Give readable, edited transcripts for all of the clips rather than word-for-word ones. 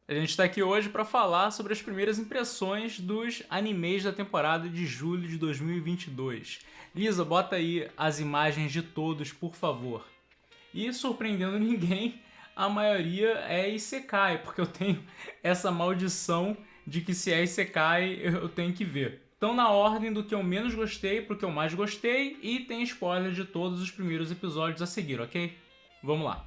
A gente está aqui hoje para falar sobre as primeiras impressões dos animes da temporada de julho de 2022. Lisa, bota aí as imagens de todos, por favor. E surpreendendo ninguém, a maioria é Isekai, porque eu tenho essa maldição de que se é Isekai eu tenho que ver. Então, na ordem do que eu menos gostei para o que eu mais gostei, e tem spoiler de todos os primeiros episódios a seguir, ok? Vamos lá.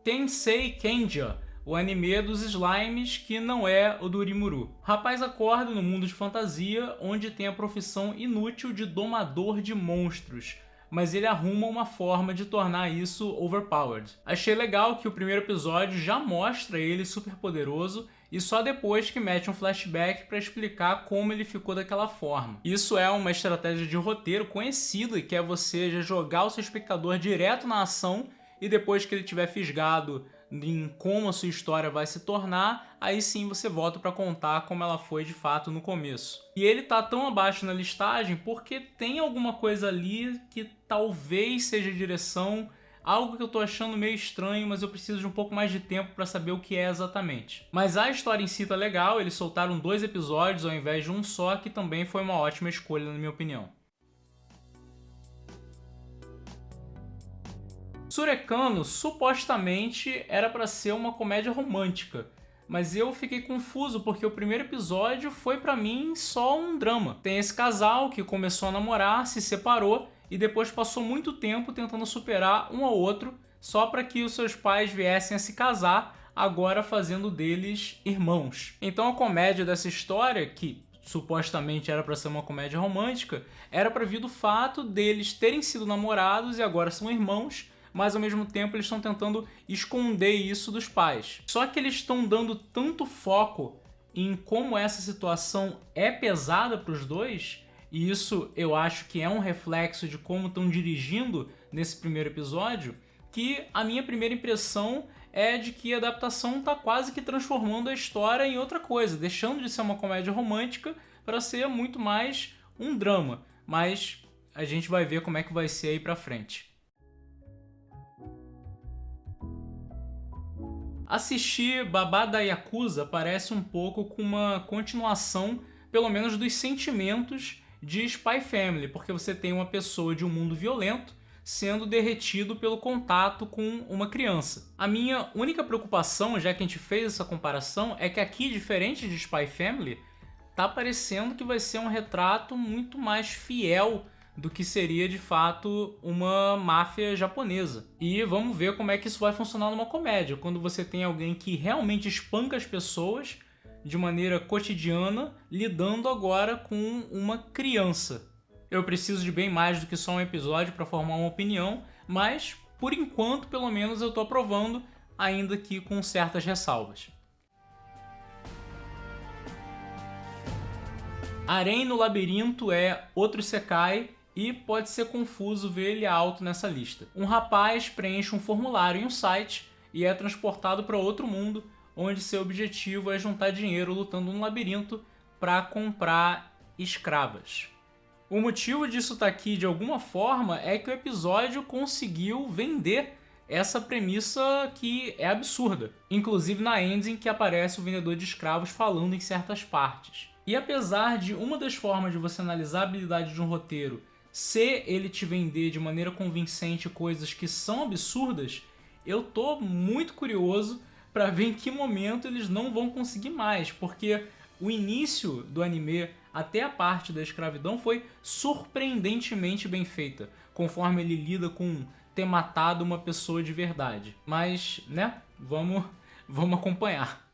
Tensei Kenja, o anime dos slimes que não é o do Rimuru. Rapaz acorda no mundo de fantasia, onde tem a profissão inútil de domador de monstros, mas ele arruma uma forma de tornar isso overpowered. Achei legal que o primeiro episódio já mostra ele super poderoso e só depois que mete um flashback para explicar como ele ficou daquela forma. Isso é uma estratégia de roteiro conhecida, que é você já jogar o seu espectador direto na ação e depois que ele tiver fisgado em como a sua história vai se tornar, aí sim você volta para contar como ela foi de fato no começo. E ele tá tão abaixo na listagem porque tem alguma coisa ali que talvez seja direção, algo que eu tô achando meio estranho, mas eu preciso de um pouco mais de tempo para saber o que é exatamente. Mas a história em si tá legal, eles soltaram 2 episódios ao invés de um só, que também foi uma ótima escolha na minha opinião. Surekano supostamente era para ser uma comédia romântica, mas eu fiquei confuso porque o primeiro episódio foi para mim só um drama. Tem esse casal que começou a namorar, se separou e depois passou muito tempo tentando superar um ao outro só para que os seus pais viessem a se casar, agora fazendo deles irmãos. Então a comédia dessa história, que supostamente era para ser uma comédia romântica, era para vir do fato deles terem sido namorados e agora são irmãos, mas ao mesmo tempo eles estão tentando esconder isso dos pais. Só que eles estão dando tanto foco em como essa situação é pesada para os dois, e isso eu acho que é um reflexo de como estão dirigindo nesse primeiro episódio, que a minha primeira impressão é de que a adaptação está quase que transformando a história em outra coisa, deixando de ser uma comédia romântica para ser muito mais um drama. Mas a gente vai ver como é que vai ser aí para frente. Assistir Babá da Yakuza parece um pouco com uma continuação, pelo menos dos sentimentos de Spy Family, porque você tem uma pessoa de um mundo violento sendo derretido pelo contato com uma criança. A minha única preocupação, já que a gente fez essa comparação, é que aqui, diferente de Spy Family, tá parecendo que vai ser um retrato muito mais fiel do que seria de fato uma máfia japonesa. E vamos ver como é que isso vai funcionar numa comédia, quando você tem alguém que realmente espanca as pessoas de maneira cotidiana, lidando agora com uma criança. Eu preciso de bem mais do que só um episódio para formar uma opinião, mas por enquanto, pelo menos, eu estou aprovando, ainda que com certas ressalvas. Arém no Labirinto é outro isekai e pode ser confuso ver ele alto nessa lista. Um rapaz preenche um formulário em um site e é transportado para outro mundo, onde seu objetivo é juntar dinheiro lutando no labirinto para comprar escravas. O motivo disso estar aqui de alguma forma é que o episódio conseguiu vender essa premissa que é absurda. Inclusive na ending que aparece o vendedor de escravos falando em certas partes. E apesar de uma das formas de você analisar a habilidade de um roteiro ser ele te vender de maneira convincente coisas que são absurdas, eu tô muito curioso para ver em que momento eles não vão conseguir mais, porque o início do anime até a parte da escravidão foi surpreendentemente bem feita, conforme ele lida com ter matado uma pessoa de verdade. Mas, né, vamos acompanhar.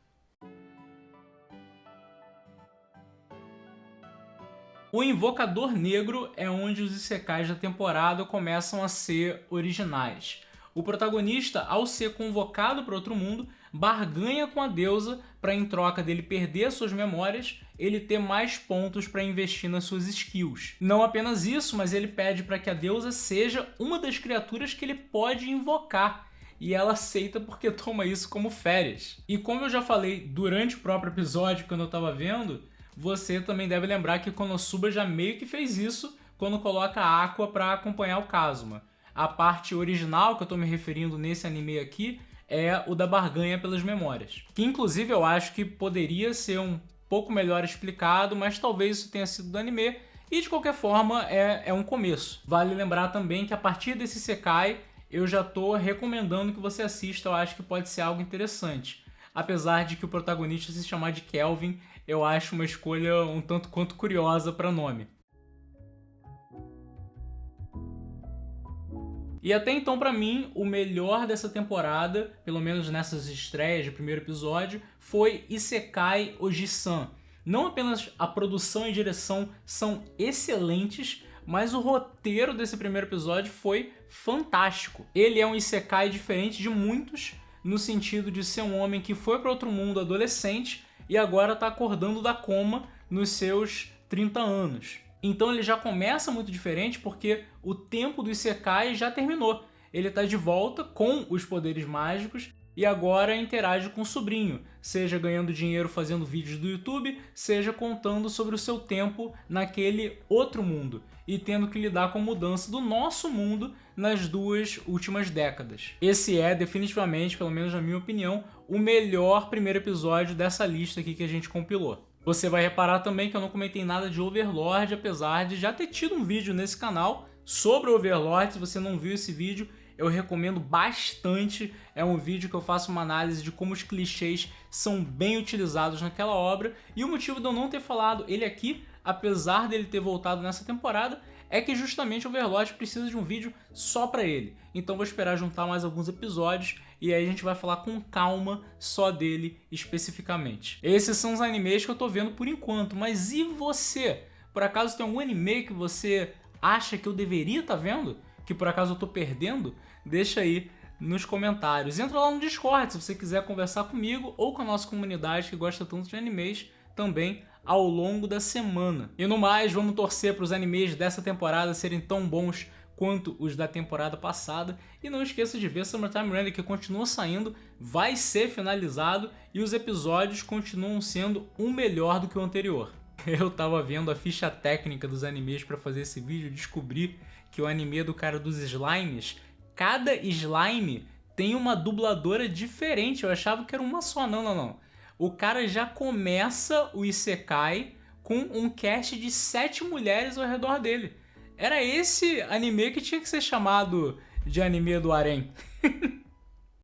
O Invocador Negro é onde os isekais da temporada começam a ser originais. O protagonista, ao ser convocado para outro mundo, barganha com a deusa para, em troca dele perder suas memórias, ele ter mais pontos para investir nas suas skills. Não apenas isso, mas ele pede para que a deusa seja uma das criaturas que ele pode invocar. E ela aceita porque toma isso como férias. E como eu já falei durante o próprio episódio, quando eu estava vendo, você também deve lembrar que Konosuba já meio que fez isso quando coloca a Aqua para acompanhar o Kazuma. A parte original que eu tô me referindo nesse anime aqui é o da barganha pelas memórias. Que inclusive eu acho que poderia ser um pouco melhor explicado, mas talvez isso tenha sido do anime. E de qualquer forma é um começo. Vale lembrar também que a partir desse Isekai eu já tô recomendando que você assista, eu acho que pode ser algo interessante. Apesar de que o protagonista se chamar de Kelvin, eu acho uma escolha um tanto quanto curiosa para nome. E até então, pra mim, o melhor dessa temporada, pelo menos nessas estreias de primeiro episódio, foi Isekai Oji-san. Não apenas a produção e direção são excelentes, mas o roteiro desse primeiro episódio foi fantástico. Ele é um Isekai diferente de muitos, no sentido de ser um homem que foi para outro mundo adolescente e agora está acordando da coma nos seus 30 anos. Então ele já começa muito diferente porque o tempo do Isekai já terminou. Ele está de volta com os poderes mágicos e agora interage com o sobrinho, seja ganhando dinheiro fazendo vídeos do YouTube, seja contando sobre o seu tempo naquele outro mundo e tendo que lidar com a mudança do nosso mundo nas 2 últimas décadas. Esse é definitivamente, pelo menos na minha opinião, o melhor primeiro episódio dessa lista aqui que a gente compilou. Você vai reparar também que eu não comentei nada de Overlord, apesar de já ter tido um vídeo nesse canal sobre Overlord. Se você não viu esse vídeo, eu recomendo bastante. É um vídeo que eu faço uma análise de como os clichês são bem utilizados naquela obra. E o motivo de eu não ter falado ele aqui, apesar dele ter voltado nessa temporada, é que justamente Overlord precisa de um vídeo só pra ele. Então vou esperar juntar mais alguns episódios e aí a gente vai falar com calma só dele especificamente. Esses são os animes que eu tô vendo por enquanto, mas e você? Por acaso tem algum anime que você acha que eu deveria estar vendo? Que por acaso eu tô perdendo? Deixa aí nos comentários. Entra lá no Discord se você quiser conversar comigo ou com a nossa comunidade que gosta tanto de animes também ao longo da semana. E no mais, vamos torcer para os animes dessa temporada serem tão bons quanto os da temporada passada. E não esqueça de ver Summertime Render, que continua saindo, vai ser finalizado e os episódios continuam sendo um melhor do que o anterior. Eu tava vendo a ficha técnica dos animes para fazer esse vídeo e descobri que o anime do cara dos slimes, cada slime tem uma dubladora diferente. Eu achava que era uma só. Não. O cara já começa o Isekai com um cast de 7 mulheres ao redor dele. Era esse anime que tinha que ser chamado de anime do harém.